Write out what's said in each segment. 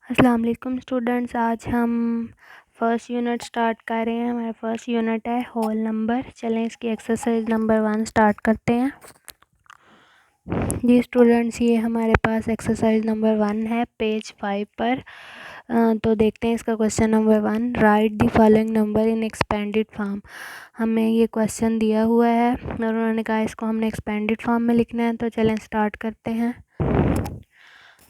अस्सलाम वालेकुम स्टूडेंट्स। आज हम फर्स्ट यूनिट स्टार्ट कर रहे हैं। हमारा फर्स्ट यूनिट है होल नंबर। चलें इसकी एक्सरसाइज नंबर 1 स्टार्ट करते हैं। जी स्टूडेंट्स, ये हमारे पास एक्सरसाइज नंबर 1 है पेज 5 पर। तो देखते हैं इसका question number 1। Right the following number in expanded form. हमें ये क्वेश्चन दिया हुआ है और उन्होंने कहा इसको हमने एक्सपेंडेड फॉर्म में लिखना है। तो चलें स्टार्ट करते हैं।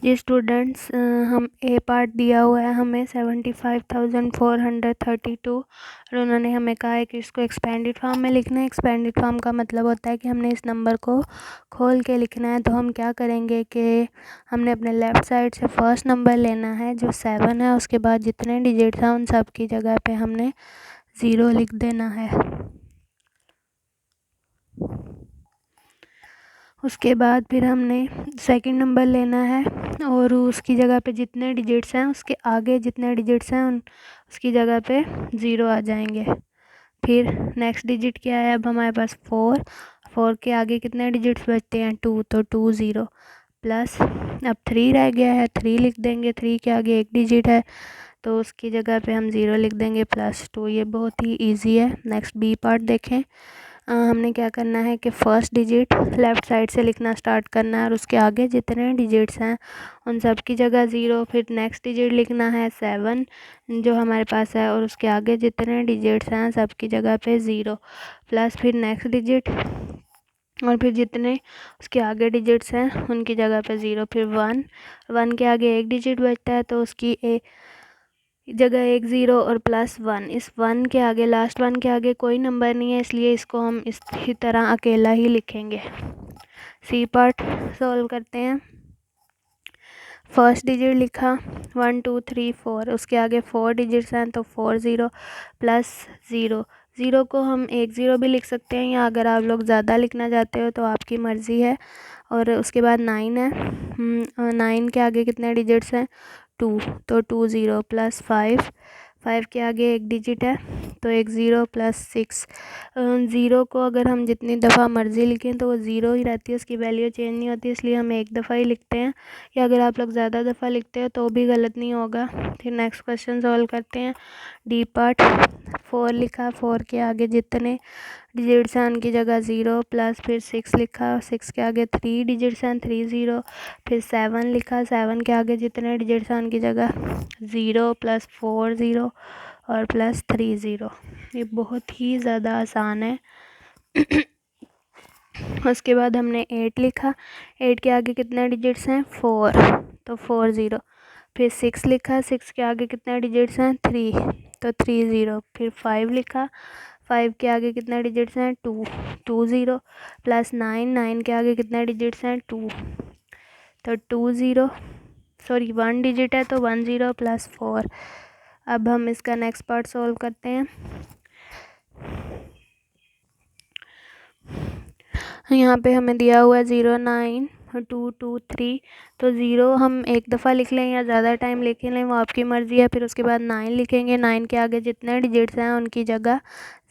जी स्टूडेंट्स, हम ए पार्ट दिया हुआ है हमें 75,432 और उन्होंने हमें कहा है कि इसको एक्सपेंडेड फॉर्म में लिखना है। एक्सपेंडेड फॉर्म का मतलब होता है कि हमने इस नंबर को खोल के लिखना है। तो हम क्या करेंगे कि हमने अपने लेफ़्ट साइड से फर्स्ट नंबर लेना है जो 7 है, उसके बाद जितने डिजिट्स हैं उन सब की जगह पे हमने 0 लिख देना है। उसके बाद फिर हमने सेकंड नंबर लेना है और उसकी जगह पे जितने डिजिट्स हैं उसके आगे जितने डिजिट्स हैं उसकी जगह पे 0 आ जाएंगे। फिर नेक्स्ट डिजिट क्या है, अब हमारे पास 4 के आगे कितने डिजिट्स बचते हैं 2, तो 2 0 प्लस अब 3 रह गया है, 3 लिख देंगे। 3 के आगे एक डिजिट है तो उसकी जगह पे हम 0 लिख देंगे प्लस 2। ये बहुत ही इजी है। नेक्स्ट बी पार्ट देखें। हमने क्या करना है कि फ़र्स्ट डिजिट लेफ़्ट साइड से लिखना स्टार्ट करना है और उसके आगे जितने डिजिट्स हैं उन सब की जगह 0। फिर नेक्स्ट डिजिट लिखना है 7 जो हमारे पास है और उसके आगे जितने डिजिट्स हैं सब की जगह पे 0 प्लस फिर नेक्स्ट डिजिट और फिर जितने उसके आगे डिजिट्स हैं उनकी जगह पे 0। फिर 1 के आगे एक डिजिट बचता है तो उसकी जगह एक 0 और प्लस 1। इस 1 के आगे लास्ट 1 के आगे कोई नंबर नहीं है, इसलिए इसको हम इसी तरह अकेला ही लिखेंगे। सी पार्ट सॉल्व करते हैं। फर्स्ट डिजिट लिखा 1 2 3 4, उसके आगे 4 डिजिट्स हैं तो 4 0 प्लस 0। 0 को हम 1 0 भी लिख सकते हैं या अगर आप लोग ज़्यादा लिखना चाहते हो तो आपकी मर्ज़ी है। और उसके बाद 9 है। 9 के आगे कितने डिजिट्स हैं 2, तो 2 0 प्लस 5 के आगे एक डिजिट है तो एक 0 प्लस 6। 0 को अगर हम जितनी दफ़ा मर्ज़ी लिखें तो वो 0 ही रहती है, उसकी वैल्यू चेंज नहीं होती, इसलिए हम एक दफ़ा ही लिखते हैं। या अगर आप लोग ज़्यादा दफ़ा लिखते हो तो भी गलत नहीं होगा। फिर नेक्स्ट क्वेश्चन सॉल्व करते हैं। डी पार्ट 4 लिखा, 4 के आगे जितने डिजिट्स हैं उनकी जगह 0 प्लस फिर 6 लिखा, 6 के आगे 3 डिजिट्स हैं 3 0। फिर 7 लिखा, 7 के आगे जितने डिजिट्स हैं उनकी जगह 0 प्लस 4 0 और प्लस 3 0। ये बहुत ही ज़्यादा आसान है। उसके बाद हमने 8 लिखा, 8 के आगे कितने डिजिट्स हैं 4, तो 4 0। फिर 6 लिखा, 6 के आगे कितने डिजिट्स हैं 3, तो 3 0। फिर 5 लिखा, 5 के आगे कितने डिजिट्स हैं 2 0 प्लस 9 के आगे कितने डिजिट्स हैं 2, तो 2 0। सॉरी 1 डिजिट है तो 1 0 प्लस 4। अब हम इसका नेक्स्ट पार्ट सॉल्व करते हैं। यहाँ पे हमें दिया हुआ है 0 9 2 2 3, तो 0 हम एक दफ़ा लिख लें या ज़्यादा टाइम लिख लें वो आपकी मर्ज़ी है। फिर उसके बाद 9 लिखेंगे, 9 के आगे जितने डिजिट्स हैं उनकी जगह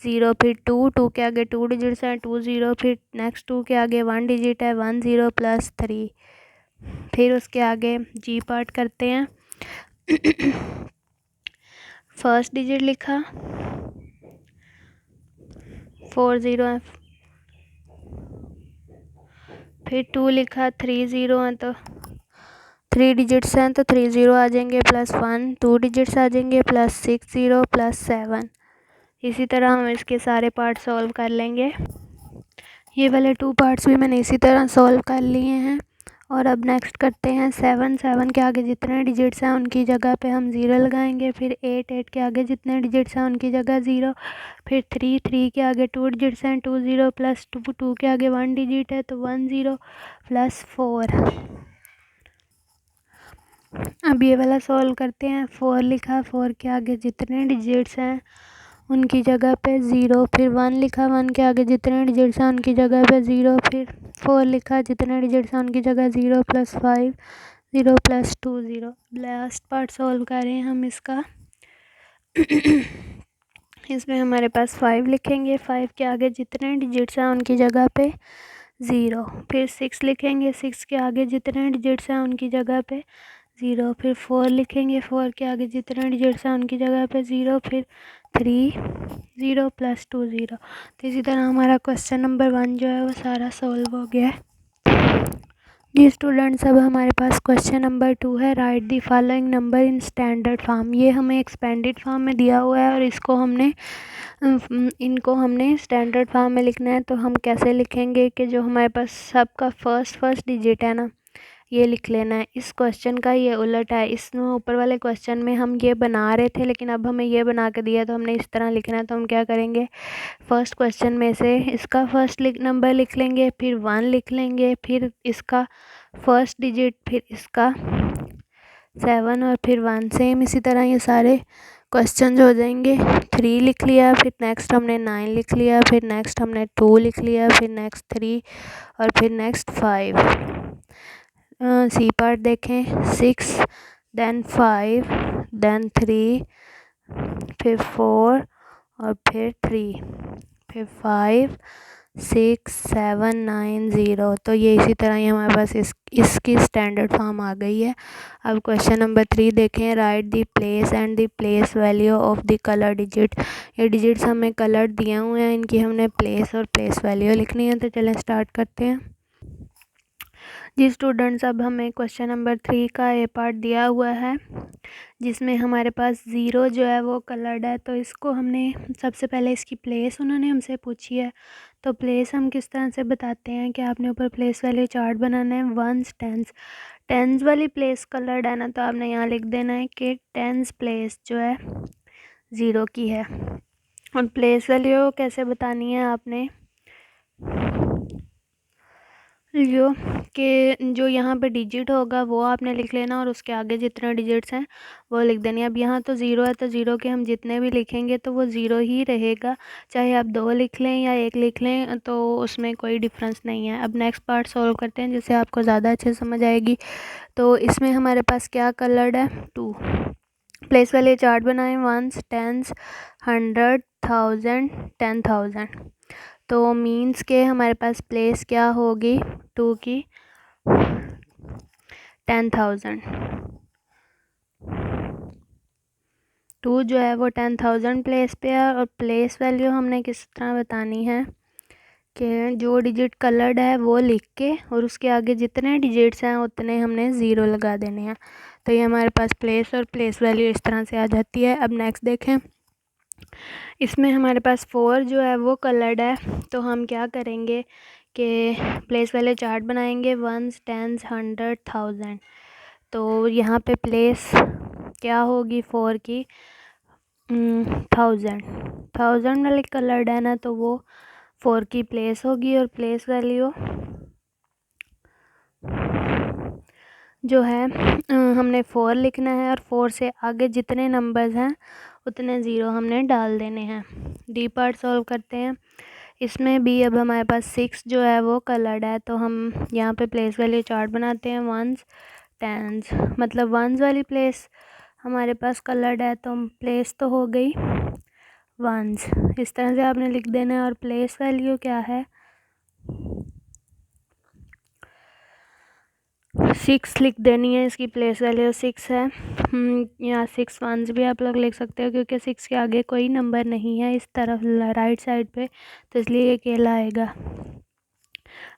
0। फिर 2 के आगे 2 डिजिट्स हैं 2 0। फिर नेक्स्ट 2 के आगे 1 डिजिट है 1 0 प्लस 3। फिर उसके आगे जी पार्ट करते हैं। फर्स्ट डिजिट लिखा 4 0 है, फिर 2 लिखा 3 0 है तो 3 डिजिट्स हैं तो 3 0 आ जाएंगे प्लस 1, 2 डिजिट्स आ जाएंगे प्लस 6 0 प्लस 7। इसी तरह हम इसके सारे पार्ट सॉल्व कर लेंगे। ये वाले 2 पार्ट्स भी मैंने इसी तरह सॉल्व कर लिए हैं। और अब नेक्स्ट करते हैं 7 के आगे जितने डिजिट्स हैं उनकी जगह पे हम 0 लगाएंगे। फिर 8 के आगे जितने डिजिट्स हैं उनकी जगह 0। फिर 3 के आगे 2 डिजिट्स हैं 2 0 प्लस 2 के आगे 1 डिजिट है तो 1 0 प्लस 4। अब ये वाला सॉल्व करते हैं। 4 लिखा, 4 के आगे जितने डिजिट्स हैं उनकी जगह पे 0। फिर 1 लिखा, 1 के आगे जितने डिजिट्स हैं उनकी जगह पे 0। फिर 4 लिखा, जितने डिजिट्स हैं उनकी जगह 0 plus 5 0 plus 2 0। Last part solve करें हम इसका। इसमें हमारे पास 5 लिखेंगे, 5 के आगे जितने डिजिट्स हैं उनकी जगह पे 0। फिर 6 लिखेंगे, 6 के आगे जितने डिजिट्स हैं उनकी जगह पे ज़ीरो, फिर 4 लिखेंगे, 4 के आगे जितने डिजिट्स हैं उनकी जगह पे ज़ीरो, फिर 3 ज़ीरो प्लस 2 ज़ीरो। तो इसी तरह हमारा क्वेश्चन नंबर 1 जो है वो सारा सॉल्व हो गया है। जी स्टूडेंट्स, अब हमारे पास क्वेश्चन नंबर 2 है, right the following number in standard form. ये हमें एक्सपेंडेड फॉर्म में दिया हुआ है और इनको हमने स्टैंडर्ड फॉर्म में लिखना है। तो हम कैसे लिखेंगे कि जो हमारे पास सबका फर्स्ट डिजिट है ना, ये लिख लेना है। इस क्वेश्चन का ये उलट है, इस ऊपर वाले क्वेश्चन में हम ये बना रहे थे लेकिन अब हमें ये बना के दिया तो हमने इस तरह लिखना है। तो हम क्या करेंगे, फर्स्ट क्वेश्चन में से इसका फर्स्ट नंबर लिख लेंगे, फिर 1 लिख लेंगे, फिर इसका फर्स्ट डिजिट, फिर इसका 7 और फिर 1। सेम इसी तरह ये सारे क्वेश्चन हो जाएंगे। 3 लिख लिया, फिर नेक्स्ट हमने 9 लिख लिया, फिर नेक्स्ट हमने 2 लिख लिया, फिर नेक्स्ट 3 और फिर नेक्स्ट 5। सी पार्ट देखें, 6 देन 5 देन 3 फिर 4 और फिर 3 फिर 5 6 7 9 0। तो ये इसी तरह ही हमारे पास इसकी स्टैंडर्ड फॉर्म आ गई है। अब क्वेश्चन नंबर 3 देखें, right the place and the place value of the colour digit. ये डिजिट्स हमें कलर दिए हुए हैं, इनकी हमने प्लेस और प्लेस वैल्यू लिखनी है। तो चलें स्टार्ट करते हैं। जी स्टूडेंट्स, अब हमें क्वेश्चन नंबर 3 का ए पार्ट दिया हुआ है जिसमें हमारे पास 0 जो है वो कलर्ड है। तो इसको हमने सबसे पहले इसकी प्लेस उन्होंने हमसे पूछी है। तो प्लेस हम किस तरह से बताते हैं कि आपने ऊपर प्लेस वैल्यू चार्ट बनाना है। वंस टेंस वाली प्लेस कलर्ड है ना, तो आपने यहाँ लिख देना है कि टेंस प्लेस जो है 0 की है। और प्लेस वैल्यू कैसे बतानी है आपने, जो यहाँ पे डिजिट होगा वो आपने लिख लेना और उसके आगे जितने डिजिट्स हैं वो लिख देनी। अब यहाँ तो 0 है तो 0 के हम जितने भी लिखेंगे तो वो 0 ही रहेगा, चाहे आप 2 लिख लें या 1 लिख लें तो उसमें कोई डिफरेंस नहीं है। अब नेक्स्ट पार्ट सॉल्व करते हैं जिससे आपको ज़्यादा अच्छे समझ आएगी। तो इसमें हमारे पास क्या कलर्ड है, 2। प्लेस वाले चार्ट बनाएं, वंस टेंस 100 1000 10,000। तो मीन्स के हमारे पास प्लेस क्या होगी 2 की 10,000। 2 जो है वो 10,000 प्लेस पे है। और प्लेस वैल्यू हमने किस तरह बतानी है कि जो डिजिट कलर्ड है वो लिख के और उसके आगे जितने डिजिट्स हैं उतने हमने 0 लगा देने हैं। तो ये हमारे पास प्लेस और प्लेस वैल्यू इस तरह से आ जाती है। अब नेक्स्ट देखें, इसमें हमारे पास 4 जो है वो कलर्ड है। तो हम क्या करेंगे कि प्लेस वाले चार्ट बनाएंगे, वंस टेंस 100 1000। तो यहाँ पे प्लेस क्या होगी 4 की 1000 वाली कलर्ड है ना, तो वो 4 की प्लेस होगी। और प्लेस वैल्यू जो है हमने 4 लिखना है और 4 से आगे जितने नंबर्स हैं उतने 0 हमने डाल देने हैं। डी पार्ट सॉल्व करते हैं। इसमें भी अब हमारे पास 6 जो है वो कलर्ड है। तो हम यहाँ पे प्लेस वैल्यू चार्ट बनाते हैं, वंस टेंस मतलब वंस वाली प्लेस हमारे पास कलर्ड है तो प्लेस तो हो गई वंस, इस तरह से आपने लिख देना है। और प्लेस वैल्यू क्या है 6 लिख देनी है, इसकी प्लेस वैल्यू 6 है। यहाँ 6 वंस भी आप लोग लिख सकते हो क्योंकि 6 के आगे कोई नंबर नहीं है इस तरफ राइट साइड पे, तो इसलिए ये अकेला आएगा।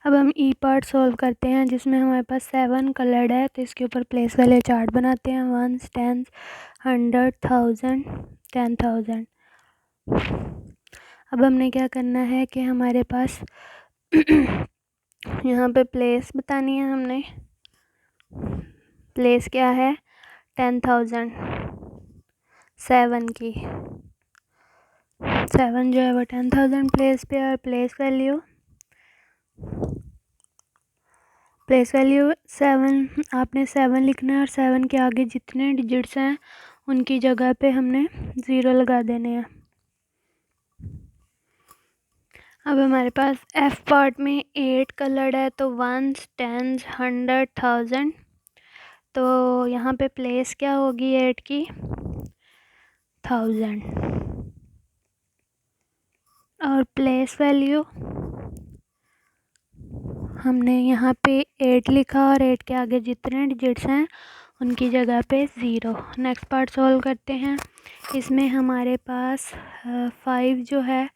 अब हम ई पार्ट सॉल्व करते हैं जिसमें हमारे पास 7 कलर्ड है। तो इसके ऊपर प्लेस वाले चार्ट बनाते हैं, वंस टेंस 100 1000 10,000। अब हमने क्या करना है कि हमारे पास यहाँ पे प्लेस बतानी है हमने। प्लेस क्या है 10,000 7 की, 7 जो है वो 10,000 प्लेस पे। और प्लेस वैल्यू 7 आपने 7 लिखना है और 7 के आगे जितने डिजिट्स हैं उनकी जगह पे हमने 0 लगा देने हैं। अब हमारे पास एफ पार्ट में 8 कलर्ड है। तो वंस टेंस 100 1000। तो यहाँ पे प्लेस क्या होगी 8 की 1000। और प्लेस वैल्यू हमने यहाँ पे 8 लिखा और 8 के आगे जितने डिजिट्स हैं उनकी जगह पे 0। नेक्स्ट पार्ट सॉल्व करते हैं। इसमें हमारे पास 5 जो है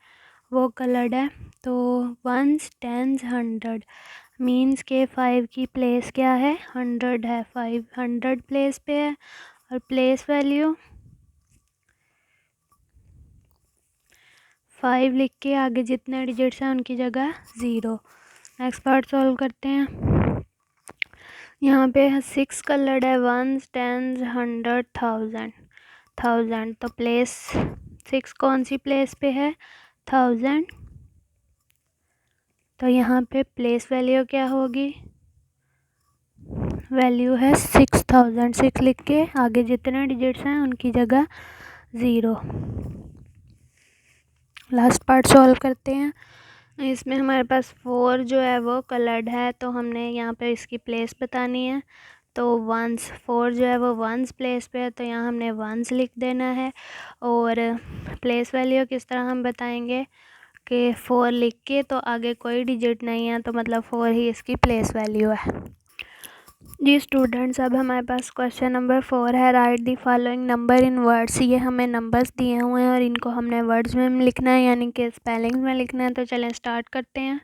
वो कलर्ड है, तो 1s 10s 100 मीन्स के 5 की प्लेस क्या है, 100 है। 5 100 प्लेस पे है और प्लेस वैल्यू 5 लिख के आगे जितने डिजिट्स हैं उनकी जगह 0। नेक्स्ट पार्ट सॉल्व करते हैं। यहाँ पे 6 कलर्ड है, 1s 10s 100 1000 तो प्लेस 6 कौन सी प्लेस पे है, 1000। तो यहाँ पे प्लेस वैल्यू क्या होगी, वैल्यू है 6000। 6 लिख के आगे जितने डिजिट्स हैं उनकी जगह 0। लास्ट पार्ट सॉल्व करते हैं। इसमें हमारे पास 4 जो है वो कलर्ड है, तो हमने यहाँ पे इसकी प्लेस बतानी है। तो 1s 4 जो है वो 1s प्लेस पे है, तो यहाँ हमने 1s लिख देना है। और प्लेस वैल्यू किस तरह हम बताएंगे कि 4 लिख के तो आगे कोई डिजिट नहीं है, तो मतलब 4 ही इसकी प्लेस वैल्यू है। जी स्टूडेंट्स, अब हमारे पास क्वेश्चन नंबर 4 है, right the following number in words. ये हमें नंबर्स दिए हुए हैं और इनको हमने वर्ड्स में लिखना है, यानी कि स्पेलिंग्स में लिखना है। तो चलें स्टार्ट करते हैं।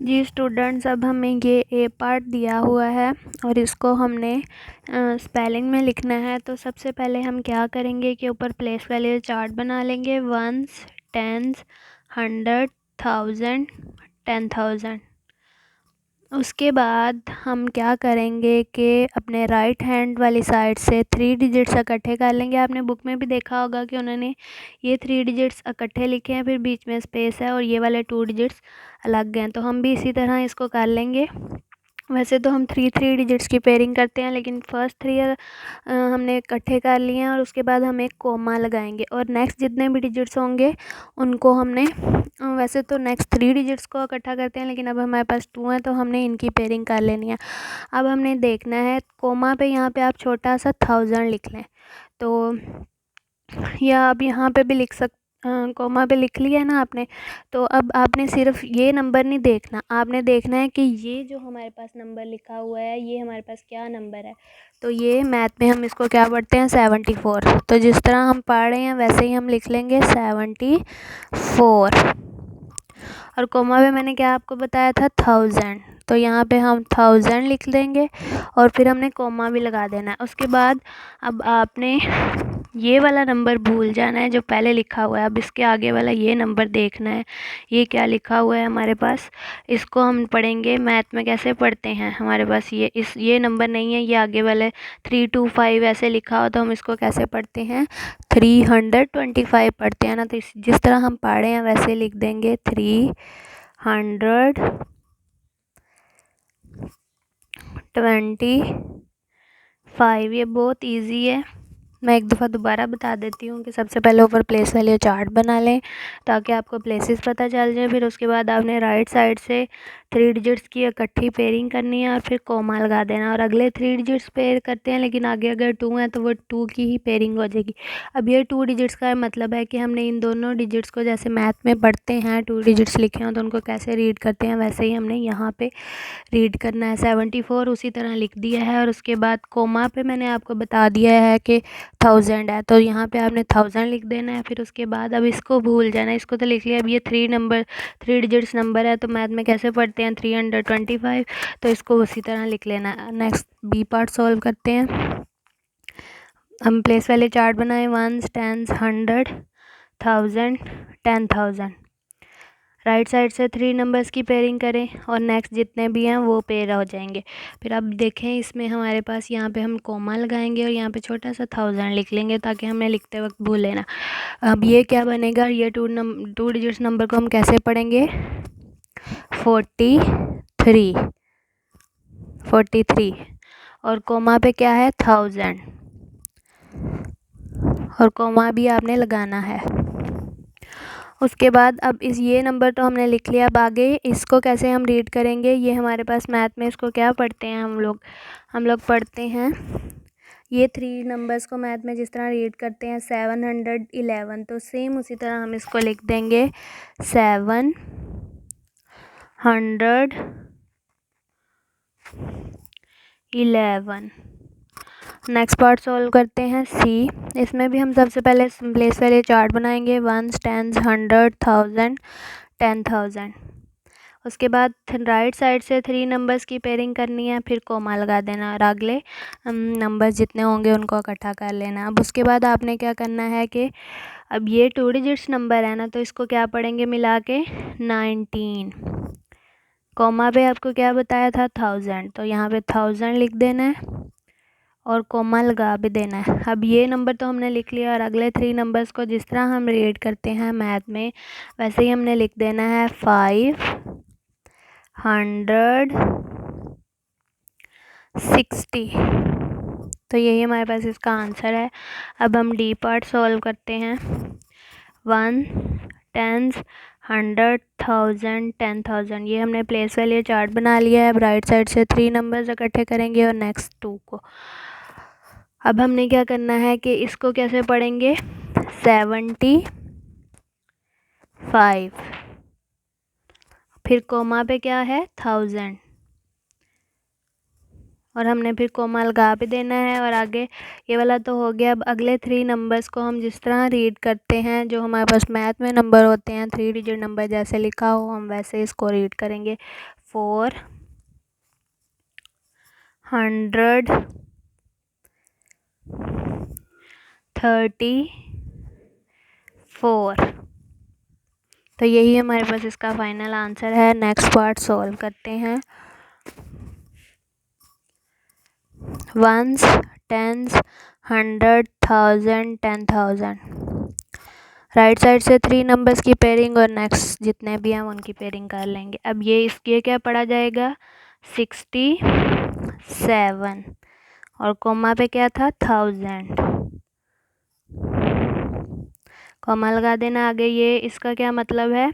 जी स्टूडेंट्स, अब हमें ये ए पार्ट दिया हुआ है और इसको हमने स्पेलिंग में लिखना है। तो सबसे पहले हम क्या करेंगे कि ऊपर प्लेस वैल्यू चार्ट बना लेंगे, 1s 10s 100 1000 10000। उसके बाद हम क्या करेंगे कि अपने राइट हैंड वाली साइड से 3 डिजिट्स इकट्ठे कर लेंगे। आपने बुक में भी देखा होगा कि उन्होंने ये 3 डिजिट्स इकट्ठे लिखे हैं, फिर बीच में स्पेस है और ये वाले 2 डिजिट्स अलग हैं। तो हम भी इसी तरह इसको कर लेंगे। वैसे तो हम 3 डिजिट्स की पेयरिंग करते हैं, लेकिन फर्स्ट 3 हमने इकट्ठे कर लिए हैं और उसके बाद हम एक कोमा लगाएंगे और नेक्स्ट जितने भी डिजिट्स होंगे उनको हमने वैसे तो नेक्स्ट 3 डिजिट्स को इकट्ठा करते हैं, लेकिन अब हमारे पास 2 हैं तो हमने इनकी पेयरिंग कर लेनी है। अब हमने देखना है कोमा पे, यहाँ पे आप छोटा सा 1000 लिख लें, तो या आप यहाँ पे भी लिख कोमा पे लिख लिया है ना आपने। तो अब आपने सिर्फ ये नंबर नहीं देखना, आपने देखना है कि ये जो हमारे पास नंबर लिखा हुआ है ये हमारे पास क्या नंबर है। तो ये मैथ में हम इसको क्या पढ़ते हैं, 74। तो जिस तरह हम पढ़ रहे हैं वैसे ही हम लिख लेंगे 74। और कोमा पे मैंने क्या आपको बताया था, 1000। तो यहाँ पे हम 1000 लिख देंगे और फिर हमने कोमा भी लगा देना है। उसके बाद अब आपने ये वाला नंबर भूल जाना है जो पहले लिखा हुआ है। अब इसके आगे वाला ये नंबर देखना है, ये क्या लिखा हुआ है हमारे पास। इसको हम पढ़ेंगे मैथ में कैसे पढ़ते हैं, हमारे पास ये नंबर नहीं है, ये आगे वाले 325 ऐसे लिखा हो, तो हम इसको कैसे पढ़ते हैं, 325 पढ़ते हैं ना। तो जिस तरह हम पढ़े हैं वैसे लिख देंगे 325। ये बहुत इजी है, मैं एक दफ़ा दोबारा बता देती हूँ कि सबसे पहले ऊपर प्लेस वाले चार्ट बना लें ताकि आपको प्लेसेस पता चल जाए। फिर उसके बाद आपने राइट साइड से 3 डिजिट्स की इकट्ठी पेयरिंग करनी है और फिर कोमा लगा देना। और अगले 3 डिजिट्स पेयर करते हैं, लेकिन आगे अगर 2 हैं तो वो 2 की ही पेयरिंग हो जाएगी। अब ये 2 डिजिट्स का मतलब है कि हमने इन दोनों डिजिट्स को जैसे मैथ में पढ़ते हैं 2 डिजिट्स लिखे हों तो उनको कैसे रीड करते हैं, वैसे ही हमने यहाँ पे रीड करना है। 74 उसी तरह लिख दिया है और उसके बाद कोमा पे मैंने आपको बता दिया है कि 1000 है, तो यहाँ पे आपने 1000 लिख देना है। फिर उसके बाद अब इसको भूल जाना है, इसको तो लिख लिया। अब ये 3 डिजिट्स नंबर है, तो मैथ में कैसे पढ़ते हैं, 325, तो इसको उसी तरह लिख लेना है। नेक्स्ट बी पार्ट सॉल्व करते हैं। हम प्लेस वाले चार्ट बनाए, 1s 10s 100 1000 10000। राइट साइड से 3 नंबर्स की पेयरिंग करें और नेक्स्ट जितने भी हैं वो पेयर हो जाएंगे। फिर अब देखें इसमें हमारे पास यहाँ पे हम कोमा लगाएंगे और यहाँ पे छोटा सा 1000 लिख लेंगे ताकि हमें लिखते वक्त भूले ना। अब ये क्या बनेगा, ये 2 डिजिट्स नंबर को हम कैसे पढ़ेंगे, 43 और कोमा पे क्या है, 1000 और कोमा भी आपने लगाना है। उसके बाद अब ये नंबर तो हमने लिख लिया। अब आगे इसको कैसे हम रीड करेंगे, ये हमारे पास मैथ में इसको क्या पढ़ते हैं हम लोग पढ़ते हैं ये 3 नंबर्स को मैथ में जिस तरह रीड करते हैं 711। तो सेम उसी तरह हम इसको लिख देंगे 711। नेक्स्ट पार्ट सॉल्व करते हैं सी। इसमें भी हम सबसे पहले प्लेस वैल्यू चार्ट बनाएंगे, वंस, टेंस, 100, 1000, 10,000। उसके बाद राइट साइड से 3 नंबर्स की पेयरिंग करनी है, फिर कोमा लगा देना और अगले नंबर्स जितने होंगे उनको इकट्ठा कर लेना। अब उसके बाद आपने क्या करना है कि अब ये 2 डिजिट्स नंबर है ना, तो इसको क्या पढ़ेंगे मिला के 19। कोमा पे आपको क्या बताया था 1000, तो यहाँ पे 1000 लिख देना है और कोमा लगा भी देना है। अब ये नंबर तो हमने लिख लिया और अगले 3 नंबर्स को जिस तरह हम रीड करते हैं मैथ में वैसे ही हमने लिख देना है 560। तो यही हमारे पास इसका आंसर है। अब हम डी पार्ट सॉल्व करते हैं। 1, 10, 100, 1000, 10,000। ये हमने प्लेस वैल्यू चार्ट बना लिया है। अब राइट साइड से 3 नंबर्स इकट्ठे करेंगे और नेक्स्ट 2 को। अब हमने क्या करना है कि इसको कैसे पढ़ेंगे 75, फिर कोमा पे क्या है 1000 और हमने फिर कोमा लगा भी देना है और आगे ये वाला तो हो गया। अब अगले 3 नंबर्स को हम जिस तरह रीड करते हैं, जो हमारे पास मैथ में नंबर होते हैं 3 डिजिट नंबर जैसे लिखा हो हम वैसे इसको रीड करेंगे। 434। तो यही हमारे पास इसका फाइनल आंसर है। नेक्स्ट पार्ट सॉल्व करते हैं। Ones, tens, 100, 1000, 10,000। राइट साइड से 3 नंबर्स की पेयरिंग और नेक्स्ट जितने भी हैं उनकी पेयरिंग कर लेंगे। अब ये इसके क्या पढ़ा जाएगा 67 और कोमा पे क्या था 1000, कोमा लगा देना। आगे ये इसका क्या मतलब है,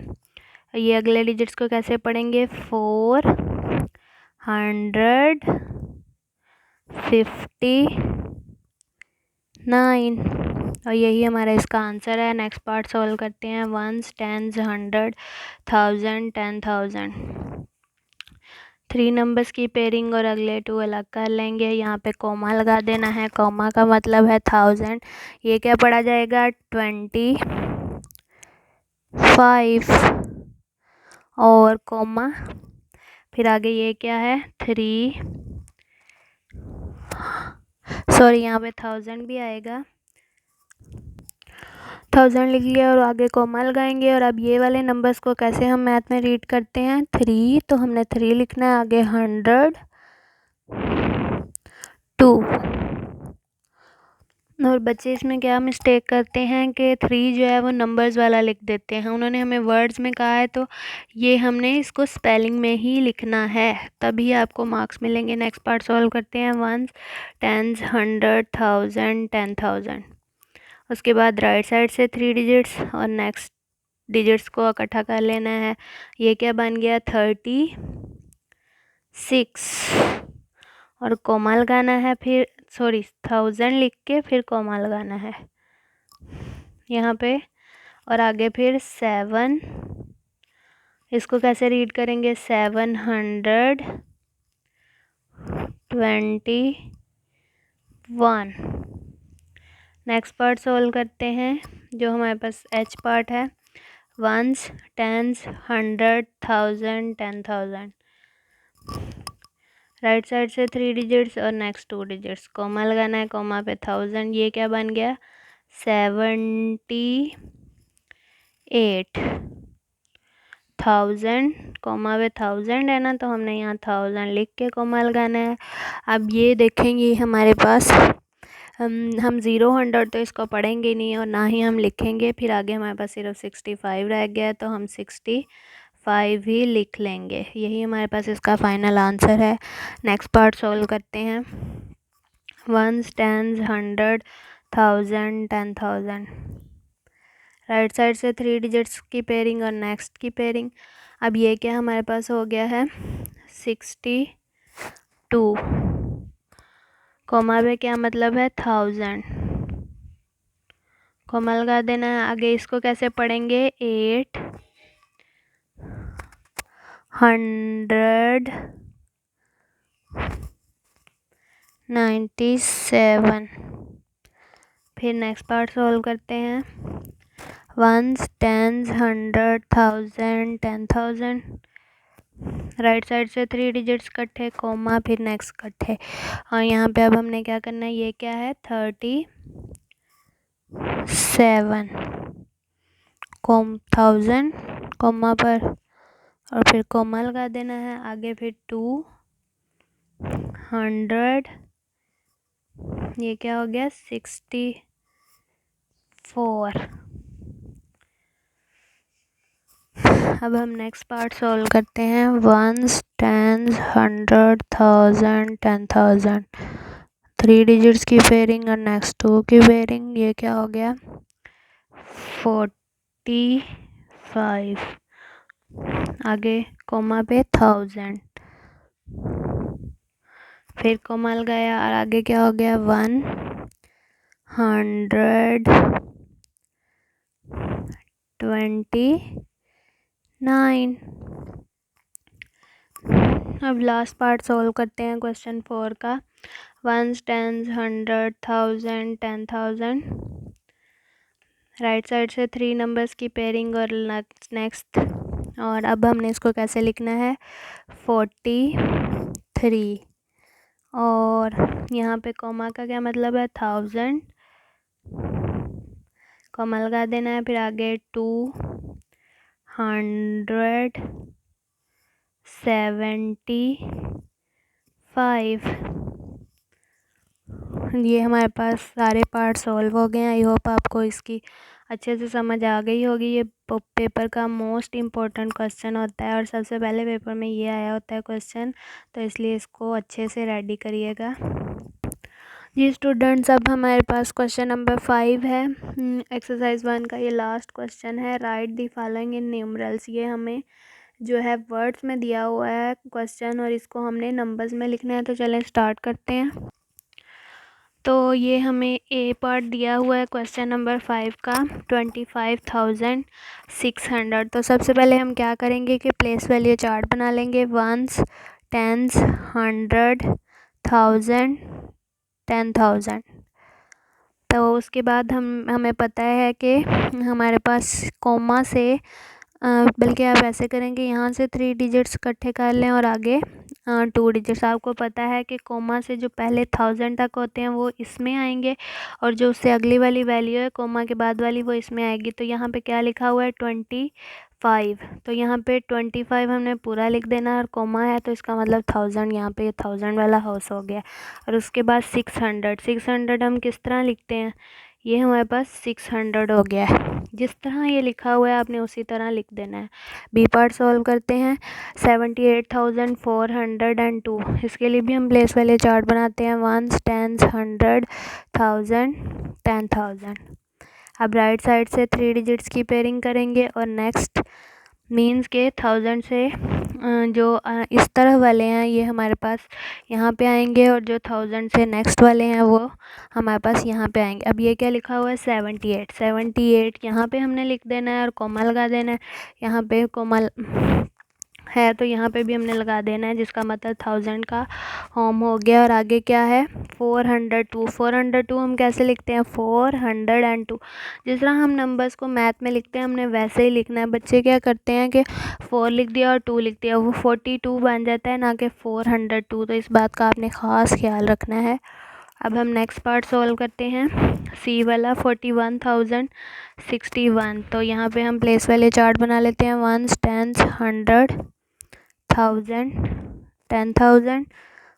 ये अगले डिजिट्स को कैसे पढ़ेंगे 459 और यही हमारा इसका आंसर है। नेक्स्ट पार्ट सॉल्व करते हैं। Ones, tens, 100, 1000, 10,000। 3 नंबर्स की पेयरिंग और अगले 2 अलग कर लेंगे। यहाँ पे कोमा लगा देना है, कोमा का मतलब है 1000। ये क्या पढ़ा जाएगा 25 और कोमा, फिर आगे ये क्या है 3, सॉरी यहाँ पे 1000 भी आएगा, 1000 लिख लिया और आगे कोमा लगाएंगे। और अब ये वाले नंबर्स को कैसे हम मैथ में रीड करते हैं 3, तो हमने 3 लिखना है, आगे 100, 2। और बच्चे इसमें क्या मिस्टेक करते हैं कि 3 जो है वो नंबर्स वाला लिख देते हैं। उन्होंने हमें वर्ड्स में कहा है तो ये हमने इसको स्पेलिंग में ही लिखना है, तभी आपको मार्क्स मिलेंगे। नेक्स्ट पार्ट सॉल्व करते हैं। Ones, tens, 100, 1000, 10,000। उसके बाद राइट साइड से 3 डिजिट्स और नेक्स्ट डिजिट्स को इकट्ठा कर लेना है। ये क्या बन गया 36 और कोमा लगाना है, फिर सॉरी 1000 लिख के फिर कोमा लगाना है यहाँ पे और आगे फिर 7। इसको कैसे रीड करेंगे 721। नेक्स्ट पार्ट सॉल्व करते हैं, जो हमारे पास एच पार्ट है। Ones, tens, 100, 1000, 10,000। राइट साइड से 3 डिजिट्स और नेक्स्ट 2 डिजिट्स, कोमा लगाना है, कोमा पे 1000। ये क्या बन गया 78, 1000, कोमा पे 1000 है ना, तो हमने यहाँ 1000 लिख के कोमा लगाना है। अब ये देखेंगे हमारे पास हम 0, 100 तो इसको पढ़ेंगे नहीं और ना ही हम लिखेंगे। फिर आगे हमारे पास सिर्फ 65 रह गया है, तो हम 65 ही लिख लेंगे। यही हमारे पास इसका फाइनल आंसर है। नेक्स्ट पार्ट सॉल्व करते हैं। Ones, tens, 100, 1000, 10,000। राइट साइड से 3 डिजिट्स की पेयरिंग और नेक्स्ट की पेयरिंग। अब ये क्या हमारे पास हो गया है 62, कोमा पे क्या मतलब है 1000, कोमा लगा देना है। आगे इसको कैसे पढ़ेंगे 800, 97। फिर नेक्स्ट पार्ट सॉल्व करते हैं। Ones, tens, 100, 1000, 10,000। राइट साइड से 3 डिजिट्स कट है, कॉमा, फिर नेक्स्ट कट है। और यहाँ पे अब हमने क्या करना है, ये क्या है 37 1000 कॉमा पर, और फिर कॉमा लगा देना है आगे, फिर 200, ये क्या हो गया 64। अब हम नेक्स्ट पार्ट सॉल्व करते हैं। Ones, tens, 100, 1000, 10,000। 3 डिजिट्स की पेयरिंग और नेक्स्ट 2 की पेयरिंग, ये क्या हो गया 45। आगे कॉमा पे 1000, फिर कॉमा लगाया और आगे क्या हो गया 129। अब लास्ट पार्ट सॉल्व करते हैं क्वेश्चन 4 का। Once, tens, 100, 1000, 10,000। राइट साइड से 3 नंबर्स की पेयरिंग और नेक्स्ट। और अब हमने इसको कैसे लिखना है 43। और यहाँ पे कॉमा का क्या मतलब है 1000, कॉमा लगा देना है, फिर आगे 275। ये हमारे पास सारे पार्ट सॉल्व हो गए हैं। आई होप आपको इसकी अच्छे से समझ आ गई होगी। ये पेपर का मोस्ट इम्पोर्टेंट क्वेश्चन होता है और सबसे पहले पेपर में ये आया होता है क्वेश्चन, तो इसलिए इसको अच्छे से रेडी करिएगा जी स्टूडेंट्स। अब हमारे पास क्वेश्चन नंबर 5 है, एक्सरसाइज 1 का ये लास्ट क्वेश्चन है। Right the following in numerals. ये हमें जो है वर्ड्स में दिया हुआ है क्वेश्चन और इसको हमने नंबर्स में लिखना है। तो चलें स्टार्ट करते हैं। तो ये हमें ए पार्ट दिया हुआ है क्वेश्चन नंबर 5 का 25,600। तो सबसे पहले हम क्या करेंगे कि प्लेस वैल्यू चार्ट बना लेंगे। Ones, tens, 100, 1000, 10,000। तो उसके बाद हमें पता है कि हमारे पास कॉमा से बल्कि आप ऐसे करेंगे, यहाँ से 3 डिजिट्स इकट्ठे कर लें और आगे 2 डिजिट्स। आपको पता है कि कॉमा से जो पहले 1000 तक होते हैं वो इसमें आएंगे और जो उससे अगली वाली वैल्यू है कॉमा के बाद वाली वो इसमें आएगी। तो यहाँ पे क्या लिखा हुआ है 25। तो यहाँ पे 25 हमने पूरा लिख देना और कॉमा है तो इसका मतलब 1000, यहाँ पे 1000 वाला हाउस हो गया। और उसके बाद 600 हम किस तरह लिखते हैं, ये हमारे पास 600 हो गया है। जिस तरह ये लिखा हुआ है आपने उसी तरह लिख देना है। बी पार्ट सॉल्व करते हैं। 78,402। इसके लिए भी हम प्लेस वाले चार्ट बनाते हैं। Ones, tens, 100, 1000, 10,000। अब राइट साइड से 3 डिजिट्स की पेयरिंग करेंगे और नेक्स्ट मीन्स के 1000 से जो इस तरह वाले हैं ये हमारे पास यहाँ पे आएंगे और जो 1000 से नेक्स्ट वाले हैं वो हमारे पास यहाँ पे आएंगे। अब ये क्या लिखा हुआ है 78 यहाँ पे हमने लिख देना है और कॉमा लगा देना है। यहाँ पे कॉमा है तो यहाँ पे भी हमने लगा देना है, जिसका मतलब 1000 का होम हो गया। और आगे क्या है 402 हम कैसे लिखते हैं 402। जिस तरह हम नंबर्स को मैथ में लिखते हैं हमने वैसे ही लिखना है। बच्चे क्या करते हैं कि 4 लिख दिया और 2 लिख दिया, वो 42 बन जाता है ना कि 402। तो इस बात का आपने ख़ास ख्याल रखना है। अब हम नेक्स्ट पार्ट सॉल्व करते हैं, सी वाला 41,061। तो यहाँ पे हम प्लेस वाले चार्ट बना लेते हैं। Ones, tens, 100, 1000, 10,000,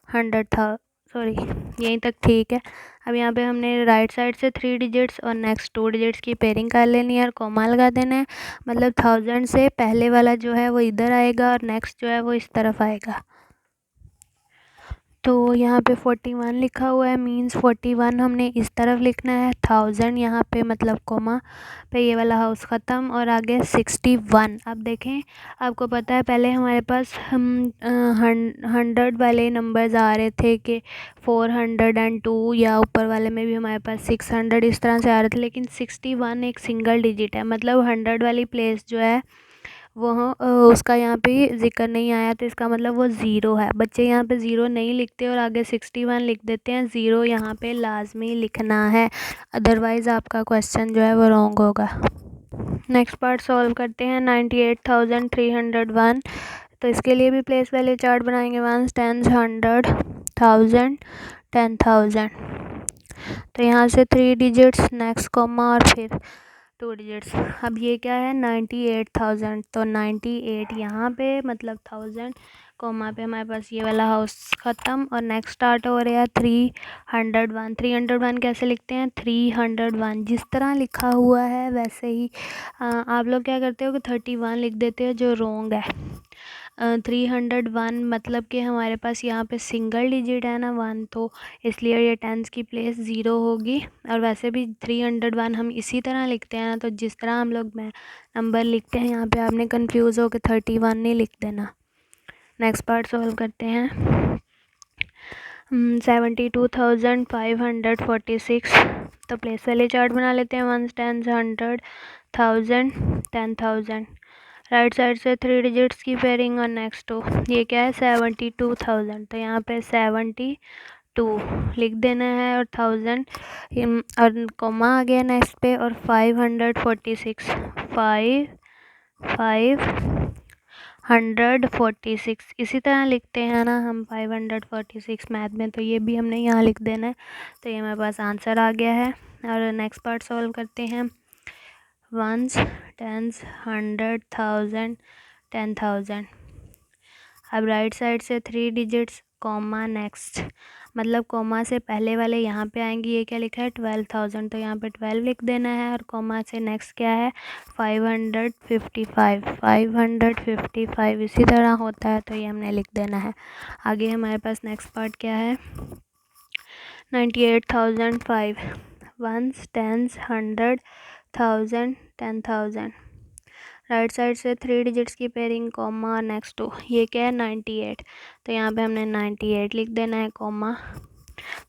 100,000। सॉरी यहीं तक ठीक है। अब यहाँ पे हमने राइट साइड से 3 डिजिट्स और नेक्स्ट 2 डिजिट्स की पेयरिंग कर लेनी है और कॉमा लगा देना है। मतलब 1000 से पहले वाला जो है वो इधर आएगा और नेक्स्ट जो है वो इस तरफ आएगा। तो यहाँ पे 41 लिखा हुआ है, मींस 41 हमने इस तरफ लिखना है। 1000 यहाँ पे मतलब कोमा पे ये वाला हाउस ख़त्म और आगे 61। अब देखें आपको पता है पहले हमारे पास हम 100 वाले नंबर्स आ रहे थे कि 402 या ऊपर वाले में भी हमारे पास 600 इस तरह से आ रहे थे, लेकिन 61 एक सिंगल डिजिट है। मतलब 100 वाली प्लेस जो है वहाँ उसका यहाँ पे ज़िक्र नहीं आया, तो इसका मतलब वो ज़ीरो है। बच्चे यहाँ पे ज़ीरो नहीं लिखते और आगे 61 लिख देते हैं। ज़ीरो यहाँ पे लाजमी लिखना है, अदरवाइज़ आपका क्वेश्चन जो है वो रॉन्ग होगा। नेक्स्ट पार्ट सॉल्व करते हैं। 98,301, तो इसके लिए भी प्लेस वैल्यू चार्ट बनाएंगे। 1s, 10s, 100, 1000, 10,000। तो यहाँ से 3 डिजिट्स, नेक्स्ट कॉमा और फिर 2 डिजिट्स। अब ये क्या है 98,000, तो 98 यहाँ पे मतलब 1000 कॉमा पे हमारे पास ये वाला हाउस ख़त्म और नेक्स्ट स्टार्ट हो रहा है 301। 301 कैसे लिखते हैं 301, जिस तरह लिखा हुआ है वैसे ही। आप लोग क्या करते हो कि 31 लिख देते हो, जो रॉन्ग है। 301 मतलब कि हमारे पास यहाँ पे सिंगल डिजिट है ना 1, तो इसलिए ये टेंस की प्लेस 0 होगी। और वैसे भी 301 हम इसी तरह लिखते हैं ना, तो जिस तरह हम लोग नंबर लिखते हैं यहाँ पे आपने कंफ्यूज हो के 31 नहीं लिख देना। नेक्स्ट पार्ट सॉल्व करते हैं। 72,546, तो प्लेस वाले चार्ट बना लेते हैं। 1s, 10s, 100, 1000, 10,000। राइट साइड से 3 डिजिट्स की पेयरिंग और नेक्स्ट टू ये क्या है 72,000, तो यहाँ पे 72 लिख देना है और 1000 और कॉमा आ गया नेक्स्ट पे और 546 546 इसी तरह लिखते हैं ना हम 546 मैथ में, तो ये भी हमने यहाँ लिख देना है। तो ये हमारे पास आंसर आ गया है। और नेक्स्ट पार्ट सॉल्व करते हैं। 1s, 10s, 100, 1000, 10,000। अब राइट साइड से 3 डिजिट्स कॉमा नेक्स्ट, मतलब कॉमा से पहले वाले यहाँ पे आएंगे। ये क्या लिखा है 12,000, तो यहाँ पे 12 लिख देना है और कॉमा से नेक्स्ट क्या है 555 555 इसी तरह होता है, तो ये हमने लिख देना है। आगे हमारे पास नेक्स्ट पार्ट क्या है 98,005, 1s, 10s, 100, 1000, 10,000। राइट साइड से 3 डिजिट्स की पेयरिंग कॉमा नेक्स्ट टू ये क्या है 98, तो यहाँ पे हमने 98 लिख देना है कॉमा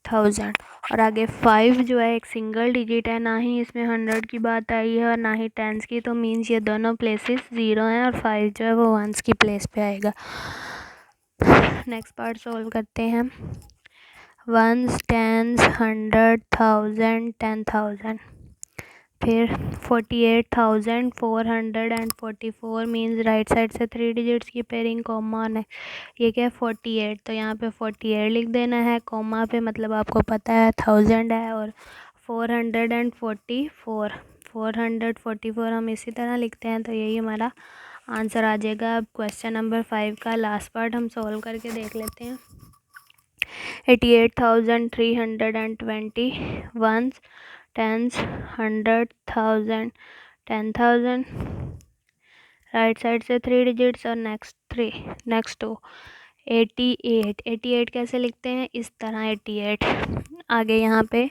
1000। और आगे 5 जो है एक सिंगल डिजिट है, ना ही इसमें 100 की बात आई है और ना ही 10s की, तो मीन्स ये दोनों प्लेसेस 0 हैं और 5 जो है वो 1s की प्लेस पे आएगा। नेक्स्ट पार्ट सॉल्व करते हैं। 1s, 10s, 100, 1000, 10,000। फिर 48,444 मीन्स राइट साइड से 3 डिजिट्स की पेयरिंग कॉमा है। ये क्या है 48, तो यहाँ पे 48 लिख देना है कॉमा पे, मतलब आपको पता है 1000 है और 444 हम इसी तरह लिखते हैं, तो यही हमारा आंसर आ जाएगा। अब क्वेश्चन नंबर 5 का लास्ट पार्ट हम सॉल्व करके देख लेते हैं। 88,320, 1s, 10s, 100, 1000, 10,000। राइट साइड से 3 डिजिट्स और नेक्स्ट टू 88 कैसे लिखते हैं इस तरह 88। आगे यहाँ पे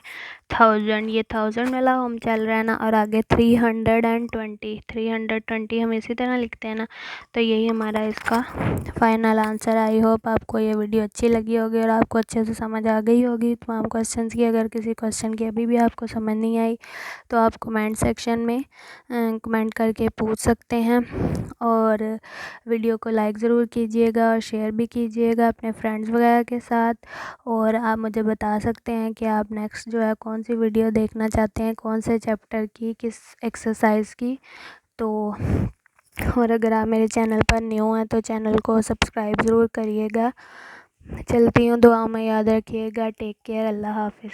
1000, ये 1000 वाला होम चल रहा है ना, और आगे 320 हम इसी तरह लिखते हैं ना, तो यही हमारा इसका फाइनल आंसर। आई होप आपको ये वीडियो अच्छी लगी होगी और आपको अच्छे से समझ आ गई होगी तमाम क्वेश्चंस की। अगर किसी क्वेश्चन की अभी भी आपको समझ नहीं आई तो आप कमेंट सेक्शन में कमेंट करके पूछ सकते हैं। और वीडियो को लाइक ज़रूर कीजिएगा और शेयर भी कीजिएगा अपने फ्रेंड्स वगैरह के साथ। और आप मुझे बता सकते हैं कि आप नेक्स्ट जो है कौन सी वीडियो देखना चाहते हैं, कौन से चैप्टर की, किस एक्सरसाइज की। तो और अगर आप मेरे चैनल पर न्यू हैं तो चैनल को सब्सक्राइब ज़रूर करिएगा। चलती हूँ, दुआ में याद रखिएगा। टेक केयर, अल्लाह हाफिज़।